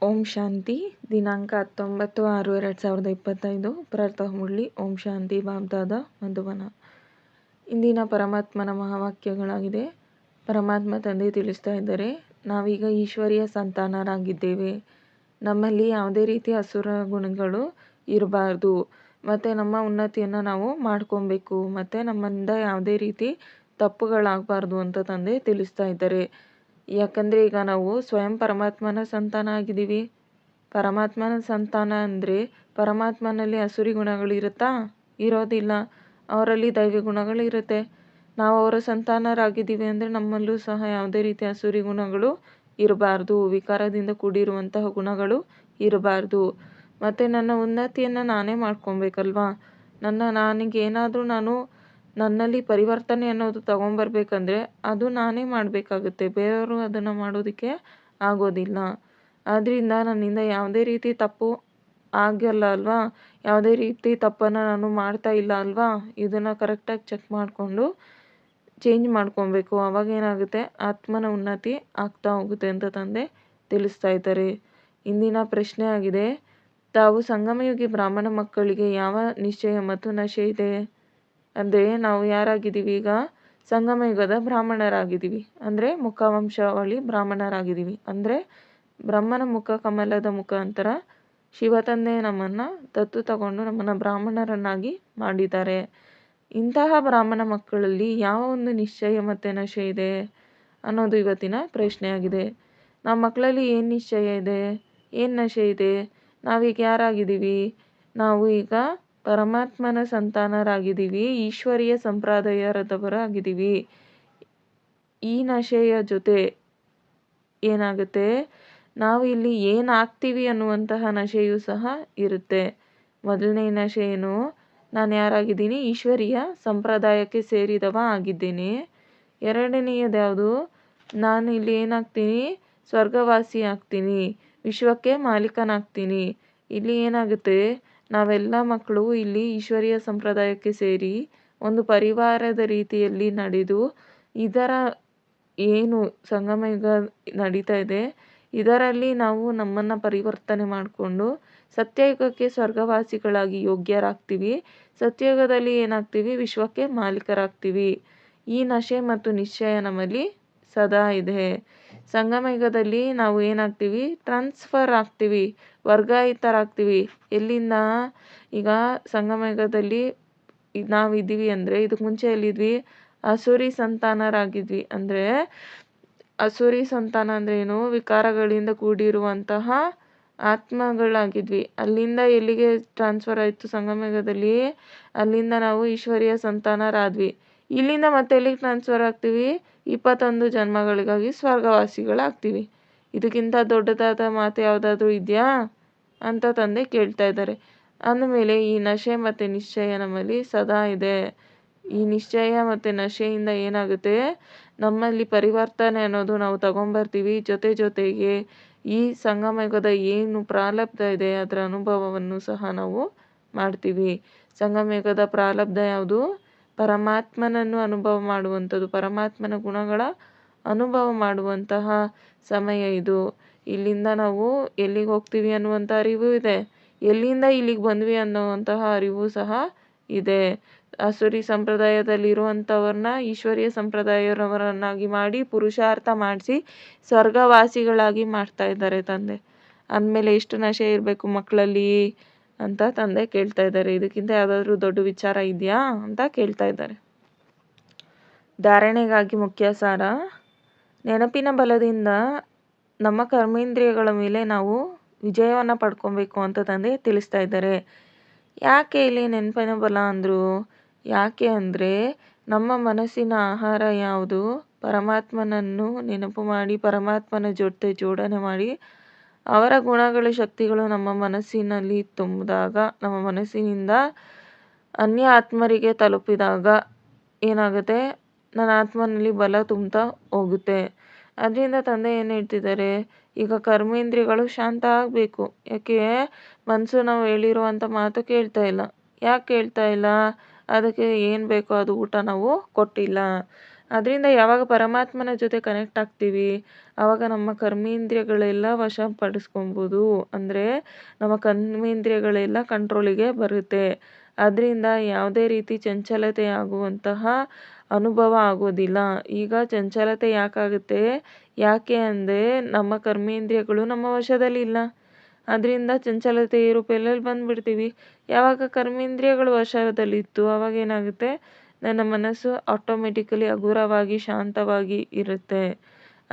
ಓಂ ಶಾಂತಿ. ದಿನಾಂಕ 19/6/2025. ಪ್ರಾತಃ ಮುರಳಿ. ಓಂ ಶಾಂತಿ. ಬಾಬ್ದಾದ ಮಧುಬನ. ಇಂದಿನ ಪರಮಾತ್ಮನ ಮಹಾವಾಕ್ಯಗಳಾಗಿದೆ. ಪರಮಾತ್ಮ ತಂದೆ ತಿಳಿಸ್ತಾ ಇದ್ದಾರೆ, ನಾವೀಗ ಈಶ್ವರಿಯ ಸಂತಾನರಾಗಿದ್ದೇವೆ. ನಮ್ಮಲ್ಲಿ ಯಾವುದೇ ರೀತಿಯ ಅಸುರ ಗುಣಗಳು ಇರಬಾರ್ದು. ಮತ್ತು ನಮ್ಮ ಉನ್ನತಿಯನ್ನು ನಾವು ಮಾಡ್ಕೊಬೇಕು. ಮತ್ತು ನಮ್ಮಿಂದ ಯಾವುದೇ ರೀತಿ ತಪ್ಪುಗಳಾಗಬಾರ್ದು ಅಂತ ತಂದೆ ತಿಳಿಸ್ತಾ ಇದ್ದಾರೆ. ಯಾಕಂದರೆ ಈಗ ನಾವು ಸ್ವಯಂ ಪರಮಾತ್ಮನ ಸಂತಾನ ಆಗಿದ್ದೀವಿ. ಪರಮಾತ್ಮನ ಸಂತಾನ ಅಂದರೆ ಪರಮಾತ್ಮನಲ್ಲಿ ಅಸುರಿ ಗುಣಗಳು ಇರುತ್ತಾ? ಇರೋದಿಲ್ಲ. ಅವರಲ್ಲಿ ದೈವಿ ಗುಣಗಳು ಇರುತ್ತೆ. ನಾವು ಅವರ ಸಂತಾನರಾಗಿದ್ದೀವಿ ಅಂದರೆ ನಮ್ಮಲ್ಲೂ ಸಹ ಯಾವುದೇ ರೀತಿಯ ಅಸುರಿ ಗುಣಗಳು ಇರಬಾರ್ದು. ವಿಕಾರದಿಂದ ಕೂಡಿರುವಂತಹ ಗುಣಗಳು ಇರಬಾರ್ದು. ಮತ್ತು ನನ್ನ ಉನ್ನತಿಯನ್ನು ನಾನೇ ಮಾಡ್ಕೊಬೇಕಲ್ವಾ? ನನಗೇನಾದರೂ ನನ್ನಲ್ಲಿ ಪರಿವರ್ತನೆ ಅನ್ನೋದು ತಗೊಂಬರ್ಬೇಕಂದ್ರೆ ಅದು ನಾನೇ ಮಾಡಬೇಕಾಗುತ್ತೆ. ಬೇರೆಯವರು ಅದನ್ನು ಮಾಡೋದಕ್ಕೆ ಆಗೋದಿಲ್ಲ. ಆದ್ದರಿಂದ ನನ್ನಿಂದ ಯಾವುದೇ ರೀತಿ ತಪ್ಪು ಆಗಲ್ಲ ಅಲ್ವಾ? ಯಾವುದೇ ರೀತಿ ತಪ್ಪನ್ನು ನಾನು ಮಾಡ್ತಾ ಇಲ್ಲ ಅಲ್ವಾ? ಇದನ್ನು ಕರೆಕ್ಟಾಗಿ ಚೆಕ್ ಮಾಡಿಕೊಂಡು ಚೇಂಜ್ ಮಾಡ್ಕೊಬೇಕು. ಆವಾಗ ಏನಾಗುತ್ತೆ, ಆತ್ಮನ ಉನ್ನತಿ ಆಗ್ತಾ ಹೋಗುತ್ತೆ ಅಂತ ತಂದೆ ತಿಳಿಸ್ತಾ ಇದ್ದಾರೆ. ಇಂದಿನ ಪ್ರಶ್ನೆ ಆಗಿದೆ, ತಾವು ಸಂಗಮಯುಗಿ ಬ್ರಾಹ್ಮಣ ಮಕ್ಕಳಿಗೆ ಯಾವ ನಿಶ್ಚಯ ಮತ್ತು ನಶೆ ಇದೆ? ಅಂದರೆ ನಾವು ಯಾರಾಗಿದ್ದೀವಿ ಈಗ? ಸಂಗಮಯುಗದ ಬ್ರಾಹ್ಮಣರಾಗಿದ್ದೀವಿ. ಅಂದರೆ ಮುಖವಂಶಾವಳಿ ಬ್ರಾಹ್ಮಣರಾಗಿದ್ದೀವಿ. ಅಂದರೆ ಬ್ರಹ್ಮನ ಮುಖ ಕಮಲದ ಮುಖಾಂತರ ಶಿವತಂದೆ ನಮ್ಮನ್ನು ದತ್ತು ತಗೊಂಡು ನಮ್ಮನ್ನು ಬ್ರಾಹ್ಮಣರನ್ನಾಗಿ ಮಾಡಿದ್ದಾರೆ. ಇಂತಹ ಬ್ರಾಹ್ಮಣ ಮಕ್ಕಳಲ್ಲಿ ಯಾವ ಒಂದು ನಿಶ್ಚಯ ಮತ್ತು ನಶೆ ಇದೆ ಅನ್ನೋದು ಇವತ್ತಿನ ಪ್ರಶ್ನೆಯಾಗಿದೆ. ನಮ್ಮ ಮಕ್ಕಳಲ್ಲಿ ಏನು ನಿಶ್ಚಯ ಇದೆ, ಏನು ನಶೆ ಇದೆ? ನಾವೀಗ ಯಾರಾಗಿದ್ದೀವಿ? ನಾವು ಈಗ ಪರಮಾತ್ಮನ ಸಂತಾನರಾಗಿದ್ದೀವಿ. ಈಶ್ವರೀಯ ಸಂಪ್ರದಾಯದವರಾಗಿದ್ದೀವಿ. ಈ ನಶೆಯ ಜೊತೆ ಏನಾಗುತ್ತೆ, ನಾವು ಇಲ್ಲಿ ಏನಾಗ್ತೀವಿ ಅನ್ನುವಂತಹ ನಶೆಯೂ ಸಹ ಇರುತ್ತೆ. ಮೊದಲನೇ ನಶೆ ಏನು? ನಾನು ಯಾರಾಗಿದ್ದೀನಿ? ಈಶ್ವರೀಯ ಸಂಪ್ರದಾಯಕ್ಕೆ ಸೇರಿದವ ಆಗಿದ್ದೀನಿ. ಎರಡನೆಯದು ಯಾವುದು? ನಾನು ಇಲ್ಲಿ ಏನಾಗ್ತೀನಿ? ಸ್ವರ್ಗವಾಸಿ ಆಗ್ತೀನಿ. ವಿಶ್ವಕ್ಕೆ ಮಾಲೀಕನಾಗ್ತೀನಿ. ಇಲ್ಲಿ ಏನಾಗುತ್ತೆ, ನಾವೆಲ್ಲ ಮಕ್ಕಳು ಇಲ್ಲಿ ಈಶ್ವರೀಯ ಸಂಪ್ರದಾಯಕ್ಕೆ ಸೇರಿ ಒಂದು ಪರಿವಾರದ ರೀತಿಯಲ್ಲಿ ನಡೆದು ಇದರ ಏನು ಸಂಗಮಯುಗ ನಡೀತಾ ಇದೆ ಇದರಲ್ಲಿ ನಾವು ನಮ್ಮನ್ನು ಪರಿವರ್ತನೆ ಮಾಡಿಕೊಂಡು ಸತ್ಯಯುಗಕ್ಕೆ ಸ್ವರ್ಗವಾಸಿಗಳಾಗಿ ಯೋಗ್ಯರಾಗ್ತೀವಿ. ಸತ್ಯಯುಗದಲ್ಲಿ ಏನಾಗ್ತೀವಿ? ವಿಶ್ವಕ್ಕೆ ಮಾಲೀಕರಾಗ್ತೀವಿ. ಈ ನಶೆ ಮತ್ತು ನಿಶ್ಚಯ ನಮ್ಮಲ್ಲಿ ಸದಾ ಇದೆ. ಸಂಗಮಯುಗದಲ್ಲಿ ನಾವು ಏನಾಗ್ತೀವಿ? ಟ್ರಾನ್ಸ್ಫರ್ ಆಗ್ತೀವಿ, ವರ್ಗಾಯಿತರಾಗ್ತೀವಿ. ಎಲ್ಲಿಂದ? ಈಗ ಸಂಗಮಯುಗದಲ್ಲಿ ನಾವಿದ್ದೀವಿ ಅಂದರೆ ಇದಕ್ಕೆ ಮುಂಚೆ ಎಲ್ಲಿದ್ವಿ? ಅಸುರಿ ಸಂತಾನರಾಗಿದ್ವಿ. ಅಂದರೆ ಅಸುರಿ ಸಂತಾನ ಅಂದರೆ ಏನು? ವಿಕಾರಗಳಿಂದ ಕೂಡಿರುವಂತಹ ಆತ್ಮಗಳಾಗಿದ್ವಿ. ಅಲ್ಲಿಂದ ಎಲ್ಲಿಗೆ ಟ್ರಾನ್ಸ್ಫರ್ ಆಯಿತು? ಸಂಗಮಯುಗದಲ್ಲಿ ಅಲ್ಲಿಂದ ನಾವು ಈಶ್ವರೀಯ ಸಂತಾನರಾದ್ವಿ. ಇಲ್ಲಿಂದ ಮತ್ತೆ ಎಲ್ಲಿಗೆ ಟ್ರಾನ್ಸ್ಫರ್ ಆಗ್ತೀವಿ? 21 ಜನ್ಮಗಳಿಗಾಗಿ ಸ್ವರ್ಗವಾಸಿಗಳಾಗ್ತೀವಿ. ಇದಕ್ಕಿಂತ ದೊಡ್ಡದಾದ ಮಾತು ಯಾವುದಾದ್ರೂ ಇದೆಯಾ ಅಂತ ತಂದೆ ಕೇಳ್ತಾ ಇದ್ದಾರೆ. ಅಂದಮೇಲೆ ಈ ನಶೆ ಮತ್ತು ನಿಶ್ಚಯ ನಮ್ಮಲ್ಲಿ ಸದಾ ಇದೆ. ಈ ನಿಶ್ಚಯ ಮತ್ತು ನಶೆಯಿಂದ ಏನಾಗುತ್ತೆ, ನಮ್ಮಲ್ಲಿ ಪರಿವರ್ತನೆ ಅನ್ನೋದು ನಾವು ತಗೊಂಬರ್ತೀವಿ. ಜೊತೆಗೆ ಈ ಸಂಗಮಯುಗದ ಏನು ಪ್ರಾರಬ್ಧ ಇದೆ ಅದರ ಅನುಭವವನ್ನು ಸಹ ನಾವು ಮಾಡ್ತೀವಿ. ಸಂಗಮಯುಗದ ಪ್ರಾರಬ್ಧ ಯಾವುದು? ಪರಮಾತ್ಮನನ್ನು ಅನುಭವ ಮಾಡುವಂಥದ್ದು, ಪರಮಾತ್ಮನ ಗುಣಗಳ ಅನುಭವ ಮಾಡುವಂತಹ ಸಮಯ ಇದು. ಇಲ್ಲಿಂದ ನಾವು ಎಲ್ಲಿಗೆ ಹೋಗ್ತೀವಿ ಅನ್ನುವಂಥ ಅರಿವು ಇದೆ. ಎಲ್ಲಿಂದ ಇಲ್ಲಿಗೆ ಬಂದ್ವಿ ಅನ್ನುವಂತಹ ಅರಿವು ಸಹ ಇದೆ. ಅಸುರಿ ಸಂಪ್ರದಾಯದಲ್ಲಿರುವಂಥವ್ರನ್ನ ಈಶ್ವರೀಯ ಸಂಪ್ರದಾಯವರನ್ನಾಗಿ ಮಾಡಿ ಪುರುಷಾರ್ಥ ಮಾಡಿಸಿ ಸ್ವರ್ಗವಾಸಿಗಳಾಗಿ ಮಾಡ್ತಾ ಇದ್ದಾರೆ ತಂದೆ. ಅಂದಮೇಲೆ ಎಷ್ಟು ನಶೆ ಇರಬೇಕು ಮಕ್ಕಳಲ್ಲಿ ಅಂತ ತಂದೆ ಕೇಳ್ತಾ ಇದ್ದಾರೆ. ಇದಕ್ಕಿಂತ ಯಾವುದಾದ್ರೂ ದೊಡ್ಡ ವಿಚಾರ ಇದೆಯಾ ಅಂತ ಕೇಳ್ತಾ ಇದ್ದಾರೆ. ಧಾರಣೆಗಾಗಿ ಮುಖ್ಯ ಸಾರ. ನೆನಪಿನ ಬಲದಿಂದ ನಮ್ಮ ಕರ್ಮೇಂದ್ರಿಯಗಳ ಮೇಲೆ ನಾವು ವಿಜಯವನ್ನು ಪಡ್ಕೊಬೇಕು ಅಂತ ತಂದೆ ತಿಳಿಸ್ತಾ ಇದ್ದಾರೆ. ಯಾಕೆ ಇಲ್ಲಿ ನೆನಪಿನ ಬಲ ಅಂದರು? ಯಾಕೆ ಅಂದರೆ ನಮ್ಮ ಮನಸ್ಸಿನ ಆಹಾರ ಯಾವುದು? ಪರಮಾತ್ಮನನ್ನು ನೆನಪು ಮಾಡಿ ಪರಮಾತ್ಮನ ಜೊತೆ ಜೋಡಣೆ ಮಾಡಿ ಅವರ ಗುಣಗಳ ಶಕ್ತಿಗಳು ನಮ್ಮ ಮನಸ್ಸಿನಲ್ಲಿ ತುಂಬಿದಾಗ, ನಮ್ಮ ಮನಸ್ಸಿನಿಂದ ಅನ್ಯ ಆತ್ಮರಿಗೆ ತಲುಪಿದಾಗ ಏನಾಗುತ್ತೆ, ನನ್ನ ಆತ್ಮನಲ್ಲಿ ಬಲ ತುಂಬ್ತಾ ಹೋಗುತ್ತೆ. ಅದರಿಂದ ತಂದೆ ಏನು ಹೇಳ್ತಿದ್ದಾರೆ, ಈಗ ಕರ್ಮೇಂದ್ರಿಯಗಳು ಶಾಂತ ಆಗಬೇಕು. ಯಾಕೆ? ಮನಸ್ಸು ನಾವು ಹೇಳಿರುವಂಥ ಮಾತು ಕೇಳ್ತಾ ಇಲ್ಲ. ಯಾಕೆ ಕೇಳ್ತಾ ಇಲ್ಲ? ಅದಕ್ಕೆ ಏನು ಬೇಕೋ ಅದು ಊಟ ನಾವು ಕೊಟ್ಟಿಲ್ಲ. ಅದರಿಂದ ಯಾವಾಗ ಪರಮಾತ್ಮನ ಜೊತೆ ಕನೆಕ್ಟ್ ಆಗ್ತೀವಿ ಆವಾಗ ನಮ್ಮ ಕರ್ಮೇಂದ್ರಿಯಗಳೆಲ್ಲ ವಶಪಡಿಸ್ಕೊಬೋದು. ಅಂದರೆ ನಮ್ಮ ಕರ್ಮೇಂದ್ರಿಯಗಳೆಲ್ಲ ಕಂಟ್ರೋಲಿಗೆ ಬರುತ್ತೆ. ಅದರಿಂದ ಯಾವುದೇ ರೀತಿ ಚಂಚಲತೆ ಆಗುವಂತಹ ಅನುಭವ ಆಗೋದಿಲ್ಲ. ಈಗ ಚಂಚಲತೆ ಯಾಕಾಗುತ್ತೆ? ಯಾಕೆ ಅಂದರೆ ನಮ್ಮ ಕರ್ಮೇಂದ್ರಿಯಗಳು ನಮ್ಮ ವಶದಲ್ಲಿಲ್ಲ. ಅದರಿಂದ ಚಂಚಲತೆ ಏರುಪೇರಲ್ಲಿ ಬಂದುಬಿಡ್ತೀವಿ. ಯಾವಾಗ ಕರ್ಮೇಂದ್ರಿಯಗಳು ವಶದಲ್ಲಿತ್ತು ಆವಾಗ ಏನಾಗುತ್ತೆ? ನನ್ನ ಮನಸ್ಸು ಆಟೋಮೆಟಿಕಲಿ ಹಗುರವಾಗಿ ಶಾಂತವಾಗಿ ಇರುತ್ತೆ.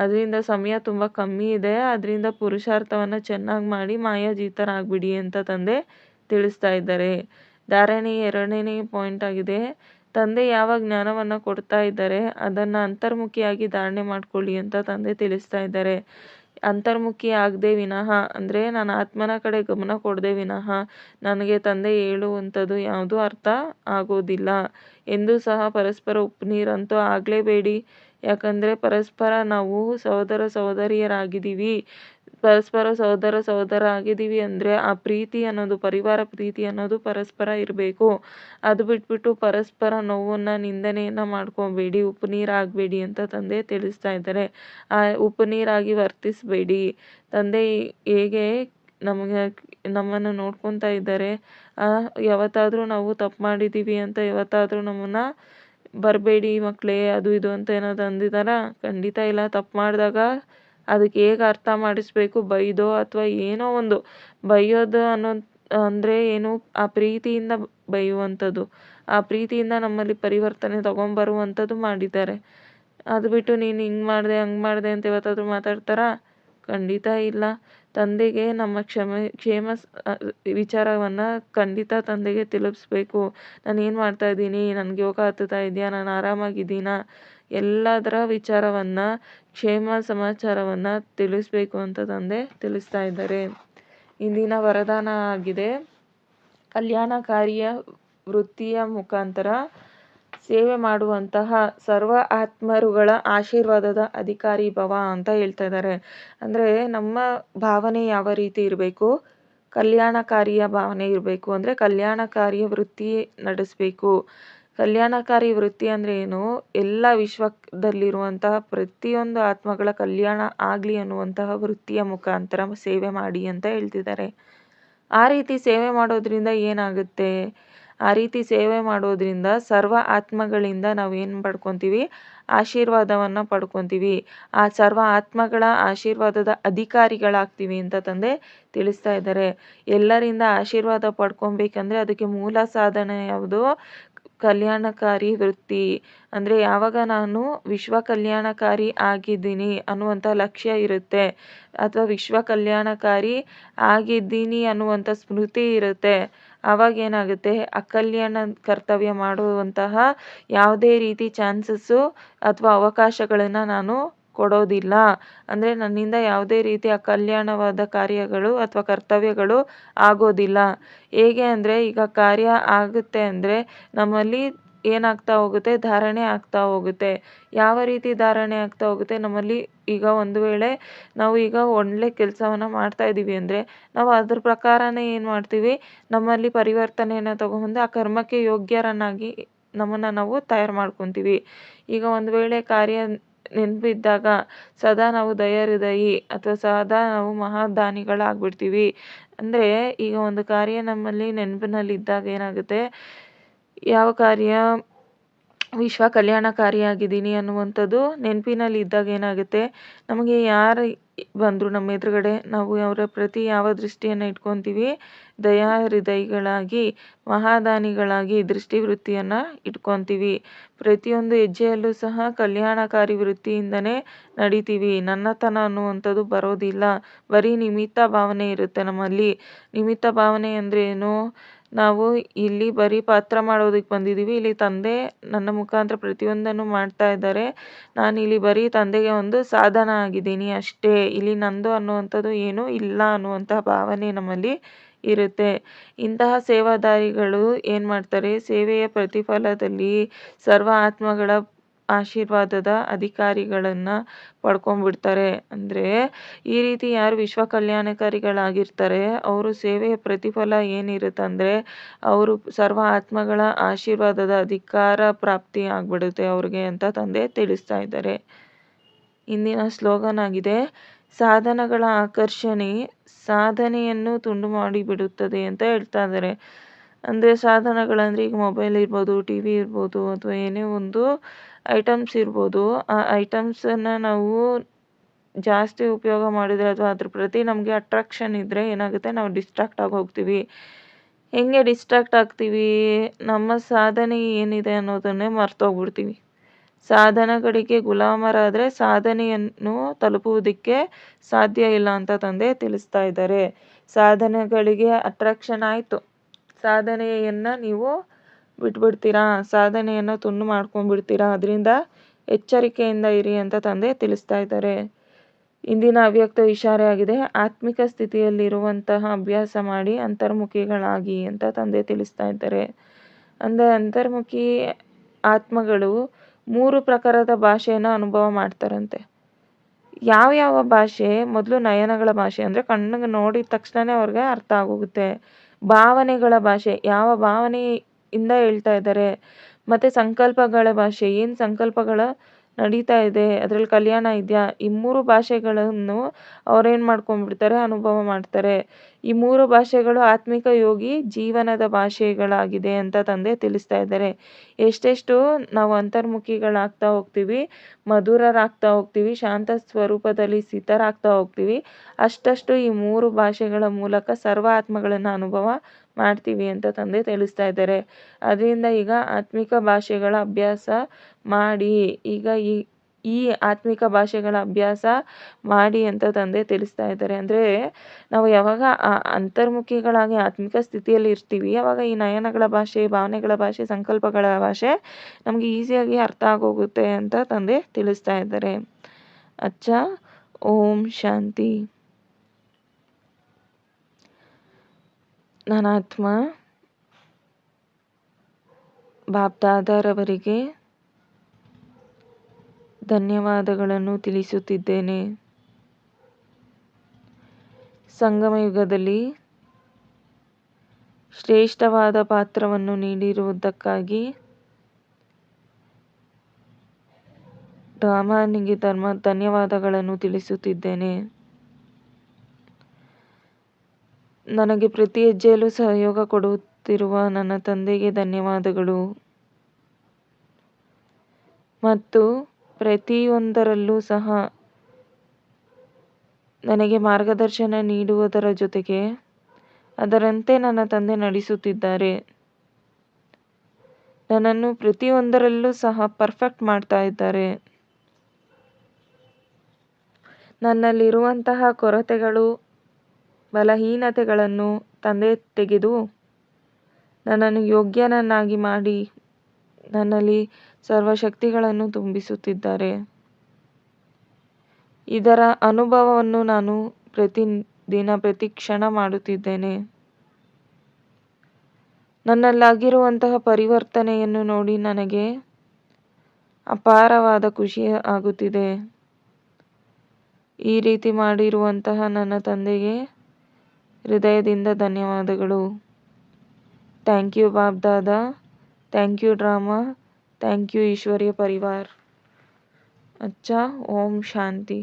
ಅದರಿಂದ ಸಮಯ ತುಂಬ ಕಮ್ಮಿ ಇದೆ. ಅದರಿಂದ ಪುರುಷಾರ್ಥವನ್ನು ಚೆನ್ನಾಗಿ ಮಾಡಿ ಮಾಯಾಜೀತರಾಗ್ಬಿಡಿ ಅಂತ ತಂದೆ ತಿಳಿಸ್ತಾ ಇದ್ದಾರೆ. ಧಾರಣೆಯ 2ನೇ ಪಾಯಿಂಟ್ ಆಗಿದೆ. ತಂದೆ ಯಾವ ಜ್ಞಾನವನ್ನು ಕೊಡ್ತಾ ಇದ್ದಾರೆ ಅದನ್ನು ಅಂತರ್ಮುಖಿಯಾಗಿ ಧಾರಣೆ ಮಾಡ್ಕೊಳ್ಳಿ ಅಂತ ತಂದೆ ತಿಳಿಸ್ತಾ ಇದ್ದಾರೆ. ಅಂತರ್ಮುಖಿ ಆಗದೆ ವಿನಃ ಅಂದರೆ ನಾನು ಆತ್ಮನ ಕಡೆ ಗಮನ ಕೊಡದೆ ವಿನಃ ನನಗೆ ತಂದೆ ಹೇಳುವಂಥದ್ದು ಯಾವುದೂ ಅರ್ಥ ಆಗೋದಿಲ್ಲ. ಎಂದೂ ಸಹ ಪರಸ್ಪರ ಉಪ್ಪುನೀರಂತೂ ಆಗಲೇಬೇಡಿ. ಯಾಕಂದರೆ ಪರಸ್ಪರ ನಾವು ಸಹೋದರ ಸಹೋದರಿಯರಾಗಿದ್ದೀವಿ. ಪರಸ್ಪರ ಸಹೋದರ ಆಗಿದ್ದೀವಿ ಅಂದರೆ ಆ ಪ್ರೀತಿ ಅನ್ನೋದು, ಪರಿವಾರ ಪ್ರೀತಿ ಅನ್ನೋದು ಪರಸ್ಪರ ಇರಬೇಕು. ಅದು ಬಿಟ್ಬಿಟ್ಟು ಪರಸ್ಪರ ನೋವನ್ನು ನಿಂದನೆಯನ್ನು ಮಾಡ್ಕೊಬೇಡಿ, ಉಪ್ಪು ನೀರಾಗಬೇಡಿ ಅಂತ ತಂದೆ ತಿಳಿಸ್ತಾ ಇದ್ದಾರೆ. ಆ ಉಪ್ಪು ನೀರಾಗಿ ವರ್ತಿಸಬೇಡಿ. ತಂದೆ ಹೇಗೆ ನಮ್ಮನ್ನು ನೋಡ್ಕೊತಾ ಇದ್ದಾರೆ. ಯಾವತ್ತಾದರೂ ನಾವು ತಪ್ಪು ಮಾಡಿದ್ದೀವಿ ಅಂತ ಯಾವತ್ತಾದರೂ ನಮ್ಮನ್ನು ಬರಬೇಡಿ ಮಕ್ಕಳೇ ಅದು ಇದು ಅಂತ ಏನಾದ್ರು ಅಂದಿದ್ದಾರಾ? ಖಂಡಿತ ಇಲ್ಲ. ತಪ್ಪು ಮಾಡಿದಾಗ ಅದಕ್ಕೆ ಹೇಗೆ ಅರ್ಥ ಮಾಡಿಸ್ಬೇಕು, ಬೈದೋ ಅಥವಾ ಏನೋ ಒಂದು ಬೈಯೋದು ಅಂದರೆ ಏನು, ಆ ಪ್ರೀತಿಯಿಂದ ಬೈಯುವಂಥದ್ದು, ಆ ಪ್ರೀತಿಯಿಂದ ನಮ್ಮಲ್ಲಿ ಪರಿವರ್ತನೆ ತಗೊಂಬರುವಂಥದ್ದು ಮಾಡಿದ್ದಾರೆ. ಅದು ಬಿಟ್ಟು ನೀನು ಹಿಂಗೆ ಮಾಡಿದೆ ಹಂಗೆ ಮಾಡಿದೆ ಅಂತ ಯಾವತ್ತಾದರೂ ಮಾತಾಡ್ತಾರಾ? ಖಂಡಿತ ಇಲ್ಲ. ತಂದೆಗೆ ನಮ್ಮ ಕ್ಷೇಮ ವಿಚಾರವನ್ನು ಖಂಡಿತ ತಂದೆಗೆ ತಿಳಿಸ್ಬೇಕು. ನಾನು ಏನು ಮಾಡ್ತಾಯಿದ್ದೀನಿ, ನನಗೆ ಯೋಗ ಹತ್ತುತ್ತಾ ಇದೆಯಾ, ನಾನು ಆರಾಮಾಗಿದ್ದೀನಾ, ಎಲ್ಲದರ ವಿಚಾರವನ್ನು ಕ್ಷೇಮ ಸಮಾಚಾರವನ್ನು ತಿಳಿಸ್ಬೇಕು ಅಂತ ತಂದೆ ತಿಳಿಸ್ತಾ ಇದ್ದಾರೆ. ಇಂದಿನ ವರದಾನ ಆಗಿದೆ, ಕಲ್ಯಾಣಕಾರಿಯ ವೃತ್ತಿಯ ಮುಖಾಂತರ ಸೇವೆ ಮಾಡುವಂತಹ ಸರ್ವ ಆತ್ಮರುಗಳ ಆಶೀರ್ವಾದದ ಅಧಿಕಾರಿ ಭವ ಅಂತ ಹೇಳ್ತಾ ಇದ್ದಾರೆ. ಅಂದರೆ ನಮ್ಮ ಭಾವನೆ ಯಾವ ರೀತಿ ಇರಬೇಕು? ಕಲ್ಯಾಣಕಾರಿಯ ಭಾವನೆ ಇರಬೇಕು. ಅಂದರೆ ಕಲ್ಯಾಣಕಾರಿಯ ವೃತ್ತಿ ನಡೆಸಬೇಕು. ಕಲ್ಯಾಣಕಾರಿ ವೃತ್ತಿ ಅಂದರೆ ಏನು? ಎಲ್ಲ ವಿಶ್ವದಲ್ಲಿರುವಂತಹ ಪ್ರತಿಯೊಂದು ಆತ್ಮಗಳ ಕಲ್ಯಾಣ ಆಗಲಿ ಅನ್ನುವಂತಹ ವೃತ್ತಿಯ ಮುಖಾಂತರ ಸೇವೆ ಮಾಡಿ ಅಂತ ಹೇಳ್ತಿದ್ದಾರೆ. ಆ ರೀತಿ ಸೇವೆ ಮಾಡೋದ್ರಿಂದ ಏನಾಗುತ್ತೆ? ಆ ರೀತಿ ಸೇವೆ ಮಾಡೋದ್ರಿಂದ ಸರ್ವ ಆತ್ಮಗಳಿಂದ ನಾವು ಏನು ಪಡ್ಕೊತೀವಿ? ಆಶೀರ್ವಾದವನ್ನು ಪಡ್ಕೊತೀವಿ. ಆ ಸರ್ವ ಆತ್ಮಗಳ ಆಶೀರ್ವಾದದ ಅಧಿಕಾರಿಗಳಾಗ್ತೀವಿ ಅಂತ ತಂದೆ ತಿಳಿಸ್ತಾ ಇದ್ದಾರೆ. ಎಲ್ಲರಿಂದ ಆಶೀರ್ವಾದ ಪಡ್ಕೊಬೇಕಂದ್ರೆ ಅದಕ್ಕೆ ಮೂಲ ಸಾಧನೆ ಯಾವುದು? ಕಲ್ಯಾಣಕಾರಿ ವೃತ್ತಿ. ಅಂದರೆ ಯಾವಾಗ ನಾನು ವಿಶ್ವ ಕಲ್ಯಾಣಕಾರಿ ಆಗಿದ್ದೀನಿ ಅನ್ನುವಂಥ ಲಕ್ಷ್ಯ ಇರುತ್ತೆ, ಅಥವಾ ವಿಶ್ವ ಕಲ್ಯಾಣಕಾರಿ ಆಗಿದ್ದೀನಿ ಅನ್ನುವಂಥ ಸ್ಮೃತಿ ಇರುತ್ತೆ, ಆವಾಗ ಏನಾಗುತ್ತೆ? ಅಕಲ್ಯಾಣ ಕರ್ತವ್ಯ ಮಾಡುವಂತಹ ಯಾವುದೇ ರೀತಿ ಚಾನ್ಸಸ್ಸು ಅಥವಾ ಅವಕಾಶಗಳನ್ನು ನಾನು ಕೊಡೋದಿಲ್ಲ. ಅಂದರೆ ನನ್ನಿಂದ ಯಾವುದೇ ರೀತಿ ಅಕಲ್ಯಾಣವಾದ ಕಾರ್ಯಗಳು ಅಥವಾ ಕರ್ತವ್ಯಗಳು ಆಗೋದಿಲ್ಲ. ಹೇಗೆ ಅಂದರೆ ಈಗ ಕಾರ್ಯ ಆಗುತ್ತೆ ಅಂದರೆ ನಮ್ಮಲ್ಲಿ ಏನಾಗ್ತಾ ಹೋಗುತ್ತೆ? ಧಾರಣೆ ಆಗ್ತಾ ಹೋಗುತ್ತೆ. ಯಾವ ರೀತಿ ಧಾರಣೆ ಆಗ್ತಾ ಹೋಗುತ್ತೆ? ನಮ್ಮಲ್ಲಿ ಈಗ ಒಂದು ವೇಳೆ ನಾವು ಈಗ ಒಳ್ಳೆ ಕೆಲಸವನ್ನು ಮಾಡ್ತಾ ಇದ್ದೀವಿ ಅಂದರೆ ನಾವು ಅದ್ರ ಪ್ರಕಾರನೇ ಏನು ಮಾಡ್ತೀವಿ? ನಮ್ಮಲ್ಲಿ ಪರಿವರ್ತನೆಯನ್ನು ತಗೊಂಬಂದು ಆ ಕರ್ಮಕ್ಕೆ ಯೋಗ್ಯರನ್ನಾಗಿ ನಮ್ಮನ್ನು ನಾವು ತಯಾರು ಮಾಡ್ಕೊತೀವಿ. ಈಗ ಒಂದು ವೇಳೆ ಕಾರ್ಯ ನೆನಪಿದ್ದಾಗ ಸದಾ ನಾವು ದಯಾಹೃದಯಿ ಅಥವಾ ಸದಾ ನಾವು ಮಹಾದಾನಿಗಳಾಗ್ಬಿಡ್ತೀವಿ. ಅಂದರೆ ಈಗ ಒಂದು ಕಾರ್ಯ ನಮ್ಮಲ್ಲಿ ನೆನಪಿನಲ್ಲಿದ್ದಾಗ ಏನಾಗುತ್ತೆ? ಯಾವ ಕಾರ್ಯ ವಿಶ್ವ ಕಲ್ಯಾಣಕಾರಿಯಾಗಿದ್ದೀನಿ ಅನ್ನುವಂಥದ್ದು ನೆನಪಿನಲ್ಲಿ ಇದ್ದಾಗ ಏನಾಗುತ್ತೆ? ನಮಗೆ ಯಾರು ಬಂದರು ನಮ್ಮ ಎದುರುಗಡೆ, ನಾವು ಅವರ ಪ್ರತಿ ಯಾವ ದೃಷ್ಟಿಯನ್ನು ಇಟ್ಕೊತೀವಿ? ದಯಾಹೃದಯಿಗಳಾಗಿ, ಮಹಾದಾನಿಗಳಾಗಿ ದೃಷ್ಟಿವೃತ್ತಿಯನ್ನು ಇಟ್ಕೊತೀವಿ. ಪ್ರತಿಯೊಂದು ಹೆಜ್ಜೆಯಲ್ಲೂ ಸಹ ಕಲ್ಯಾಣಕಾರಿ ವೃತ್ತಿಯಿಂದನೇ ನಡಿತೀವಿ. ನನ್ನತನ ಅನ್ನುವಂಥದ್ದು ಬರೋದಿಲ್ಲ. ಬರೀ ನಿಮಿತ್ತ ಭಾವನೆ ಇರುತ್ತೆ ನಮ್ಮಲ್ಲಿ. ನಿಮಿತ್ತ ಭಾವನೆ ಅಂದರೆ ಏನು? ನಾವು ಇಲ್ಲಿ ಬರೀ ಪಾತ್ರ ಮಾಡೋದಕ್ಕೆ ಬಂದಿದ್ದೀವಿ. ಇಲ್ಲಿ ತಂದೆ ನನ್ನ ಮುಖಾಂತರ ಪ್ರತಿಯೊಂದನ್ನು ಮಾಡ್ತಾ ಇದ್ದಾರೆ. ನಾನು ಇಲ್ಲಿ ಬರೀ ತಂದೆಗೆ ಒಂದು ಸಾಧನ ಆಗಿದ್ದೀನಿ ಅಷ್ಟೇ. ಇಲ್ಲಿ ನಂದು ಅನ್ನುವಂಥದ್ದು ಏನೂ ಇಲ್ಲ ಅನ್ನುವಂತಹ ಭಾವನೆ ನಮ್ಮಲ್ಲಿ ಇರುತ್ತೆ. ಇಂತಹ ಸೇವಾದಾರಿಗಳು ಏನು ಮಾಡ್ತಾರೆ? ಸೇವೆಯ ಪ್ರತಿಫಲದಲ್ಲಿ ಸರ್ವ ಆತ್ಮಗಳ ಆಶೀರ್ವಾದದ ಅಧಿಕಾರಿಗಳನ್ನು ಪಡ್ಕೊಂಡ್ಬಿಡ್ತಾರೆ. ಅಂದರೆ ಈ ರೀತಿ ಯಾರು ವಿಶ್ವ ಕಲ್ಯಾಣಕಾರಿಗಳಾಗಿರ್ತಾರೆ ಅವರು ಸೇವೆಯ ಪ್ರತಿಫಲ ಏನಿರುತ್ತೆ ಅಂದರೆ ಅವರು ಸರ್ವ ಆತ್ಮಗಳ ಆಶೀರ್ವಾದದ ಅಧಿಕಾರ ಪ್ರಾಪ್ತಿ ಆಗ್ಬಿಡುತ್ತೆ ಅವ್ರಿಗೆ ಅಂತ ತಂದೆ ತಿಳಿಸ್ತಾ ಇದ್ದಾರೆ. ಇಂದಿನ ಸ್ಲೋಗನ್ ಆಗಿದೆ, ಸಾಧನಗಳ ಆಕರ್ಷಣೆ ಸಾಧನೆಯನ್ನು ತುಂಡು ಮಾಡಿಬಿಡುತ್ತದೆ ಅಂತ ಹೇಳ್ತಾ ಇದ್ದಾರೆ. ಅಂದರೆ ಸಾಧನಗಳಂದರೆ ಈಗ ಮೊಬೈಲ್ ಇರ್ಬೋದು, ಟಿ ವಿ ಇರ್ಬೋದು, ಅಥವಾ ಏನೇ ಒಂದು ಐಟಮ್ಸ್ ಇರ್ಬೋದು. ಆ ಐಟಮ್ಸನ್ನು ನಾವು ಜಾಸ್ತಿ ಉಪಯೋಗ ಮಾಡಿದರೆ ಅಥವಾ ಅದ್ರ ಪ್ರತಿ ನಮಗೆ ಅಟ್ರಾಕ್ಷನ್ ಇದ್ದರೆ ಏನಾಗುತ್ತೆ, ನಾವು ಡಿಸ್ಟ್ರಾಕ್ಟ್ ಆಗಿ ಹೋಗ್ತೀವಿ. ಹೆಂಗೆ ಡಿಸ್ಟ್ರಾಕ್ಟ್ ಆಗ್ತೀವಿ? ನಮ್ಮ ಸಾಧನೆ ಏನಿದೆ ಅನ್ನೋದನ್ನೇ ಮರ್ತೋಗ್ಬಿಡ್ತೀವಿ. ಸಾಧನಗಳಿಗೆ ಗುಲಾಮರಾದರೆ ಸಾಧನೆಯನ್ನು ತಲುಪುವುದಕ್ಕೆ ಸಾಧ್ಯ ಇಲ್ಲ ಅಂತ ತಂದೆ ತಿಳಿಸ್ತಾ ಇದ್ದಾರೆ. ಸಾಧನೆಗಳಿಗೆ ಅಟ್ರಾಕ್ಷನ್ ಆಯಿತು, ಸಾಧನೆಯನ್ನು ನೀವು ಬಿಟ್ಬಿಡ್ತೀರಾ, ಸಾಧನೆಯನ್ನು ತುಂಡು ಮಾಡ್ಕೊಂಡ್ಬಿಡ್ತೀರಾ. ಅದರಿಂದ ಎಚ್ಚರಿಕೆಯಿಂದ ಇರಿ ಅಂತ ತಂದೆ ತಿಳಿಸ್ತಾ ಇದ್ದಾರೆ. ಇಂದಿನ ಅವ್ಯಕ್ತ ಇಶಾರೆ ಆಗಿದೆ, ಆತ್ಮಿಕ ಸ್ಥಿತಿಯಲ್ಲಿರುವಂತಹ ಅಭ್ಯಾಸ ಮಾಡಿ ಅಂತರ್ಮುಖಿಗಳಾಗಿ ಅಂತ ತಂದೆ ತಿಳಿಸ್ತಾ ಇದ್ದಾರೆ. ಅಂದರೆ ಅಂತರ್ಮುಖಿ ಆತ್ಮಗಳು 3 ಪ್ರಕಾರದ ಭಾಷೆಯನ್ನು ಅನುಭವ ಮಾಡ್ತಾರಂತೆ. ಯಾವ ಭಾಷೆ? ಮೊದಲು ನಯನಗಳ ಭಾಷೆ, ಅಂದರೆ ಕಣ್ಣಿಗೆ ನೋಡಿದ ತಕ್ಷಣವೇ ಅವ್ರಿಗೆ ಅರ್ಥ ಆಗೋಗುತ್ತೆ. ಭಾವನೆಗಳ ಭಾಷೆ, ಯಾವ ಭಾವನೆಯಿಂದ ಹೇಳ್ತಾ ಇದ್ದಾರೆ. ಮತ್ತು ಸಂಕಲ್ಪಗಳ ಭಾಷೆ, ಏನು ಸಂಕಲ್ಪಗಳ ನಡೀತಾ ಇದೆ, ಅದರಲ್ಲಿ ಕಲ್ಯಾಣ ಇದೆಯಾ, ಈ 3 ಭಾಷೆಗಳನ್ನು ಅವ್ರೇನು ಮಾಡ್ಕೊಂಡ್ಬಿಡ್ತಾರೆ, ಅನುಭವ ಮಾಡ್ತಾರೆ. ಈ 3 ಭಾಷೆಗಳು ಆತ್ಮಿಕ ಯೋಗಿ ಜೀವನದ ಭಾಷೆಗಳಾಗಿದೆ ಅಂತ ತಂದೆ ತಿಳಿಸ್ತಾ ಇದ್ದಾರೆ. ಎಷ್ಟೆಷ್ಟು ನಾವು ಅಂತರ್ಮುಖಿಗಳಾಗ್ತಾ ಹೋಗ್ತೀವಿ, ಮಧುರರಾಗ್ತಾ ಹೋಗ್ತೀವಿ, ಶಾಂತ ಸ್ವರೂಪದಲ್ಲಿ ಸ್ಥಿತರಾಗ್ತಾ ಹೋಗ್ತೀವಿ, ಅಷ್ಟಷ್ಟು ಈ 3 ಭಾಷೆಗಳ ಮೂಲಕ ಸರ್ವ ಆತ್ಮಗಳನ್ನು ಅನುಭವ ಮಾಡ್ತೀವಿ ಅಂತ ತಂದೆ ತಿಳಿಸ್ತಾ ಇದ್ದಾರೆ. ಅದರಿಂದ ಈಗ ಆತ್ಮಿಕ ಭಾಷೆಗಳ ಅಭ್ಯಾಸ ಮಾಡಿ, ಈಗ ಈ ಆತ್ಮಿಕ ಭಾಷೆಗಳ ಅಭ್ಯಾಸ ಮಾಡಿ ಅಂತ ತಂದೆ ತಿಳಿಸ್ತಾ ಇದ್ದಾರೆ. ಅಂದರೆ ನಾವು ಯಾವಾಗ ಅಂತರ್ಮುಖಿಗಳಾಗಿ ಆತ್ಮಿಕ ಸ್ಥಿತಿಯಲ್ಲಿ ಇರ್ತೀವಿ, ಆವಾಗ ಈ ನಯನಗಳ ಭಾಷೆ, ಭಾವನೆಗಳ ಭಾಷೆ, ಸಂಕಲ್ಪಗಳ ಭಾಷೆ ನಮಗೆ ಈಸಿಯಾಗಿ ಅರ್ಥ ಆಗೋಗುತ್ತೆ ಅಂತ ತಂದೆ ತಿಳಿಸ್ತಾ ಇದ್ದಾರೆ. ಅಚ್ಚಾ, ಓಂ ಶಾಂತಿ. ನನ್ನ ಆತ್ಮ ಬಾಪ್ದಾದರವರಿಗೆ ಧನ್ಯವಾದಗಳನ್ನು ತಿಳಿಸುತ್ತಿದ್ದೇನೆ. ಸಂಗಮ ಯುಗದಲ್ಲಿ ಶ್ರೇಷ್ಠವಾದ ಪಾತ್ರವನ್ನು ನೀಡಿರುವುದಕ್ಕಾಗಿ ರಾಮನಿಗೆ ಧನ್ಯವಾದಗಳನ್ನು ತಿಳಿಸುತ್ತಿದ್ದೇನೆ. ನನಗೆ ಪ್ರತಿ ಹೆಜ್ಜೆಯಲ್ಲೂ ಸಹಯೋಗ ಕೊಡುತ್ತಿರುವ ನನ್ನ ತಂದೆಗೆ ಧನ್ಯವಾದಗಳು. ಮತ್ತು ಪ್ರತಿಯೊಂದರಲ್ಲೂ ಸಹ ನನಗೆ ಮಾರ್ಗದರ್ಶನ ನೀಡುವುದರ ಜೊತೆಗೆ ಅದರಂತೆ ನನ್ನ ತಂದೆ ನಡೆಸುತ್ತಿದ್ದಾರೆ. ನನ್ನನ್ನು ಪ್ರತಿಯೊಂದರಲ್ಲೂ ಸಹ ಪರ್ಫೆಕ್ಟ್ ಮಾಡ್ತಾ ಇದ್ದಾರೆ. ನನ್ನಲ್ಲಿರುವಂತಹ ಕೊರತೆಗಳು, ಬಲಹೀನತೆಗಳನ್ನು ತಂದೆ ತೆಗೆದು ನನ್ನನ್ನು ಯೋಗ್ಯನನ್ನಾಗಿ ಮಾಡಿ ನನ್ನಲ್ಲಿ ಸರ್ವಶಕ್ತಿಗಳನ್ನು ತುಂಬಿಸುತ್ತಿದ್ದಾರೆ. ಇದರ ಅನುಭವವನ್ನು ನಾನು ಪ್ರತಿದಿನ ಪ್ರತಿ ಕ್ಷಣ ಮಾಡುತ್ತಿದ್ದೇನೆ. ನನ್ನಲ್ಲಾಗಿರುವಂತಹ ಪರಿವರ್ತನೆಯನ್ನು ನೋಡಿ ನನಗೆ ಅಪಾರವಾದ ಖುಷಿ ಆಗುತ್ತಿದೆ. ಈ ರೀತಿ ಮಾಡಿರುವಂತಹ ನನ್ನ ತಂದೆಗೆ ಹೃದಯದಿಂದ ಧನ್ಯವಾದಗಳು. Thank you Bap Dada, thank you drama, thank you Ishwariya Parivar. ಅಚ್ಚಾ, ಓಂ ಶಾಂತಿ.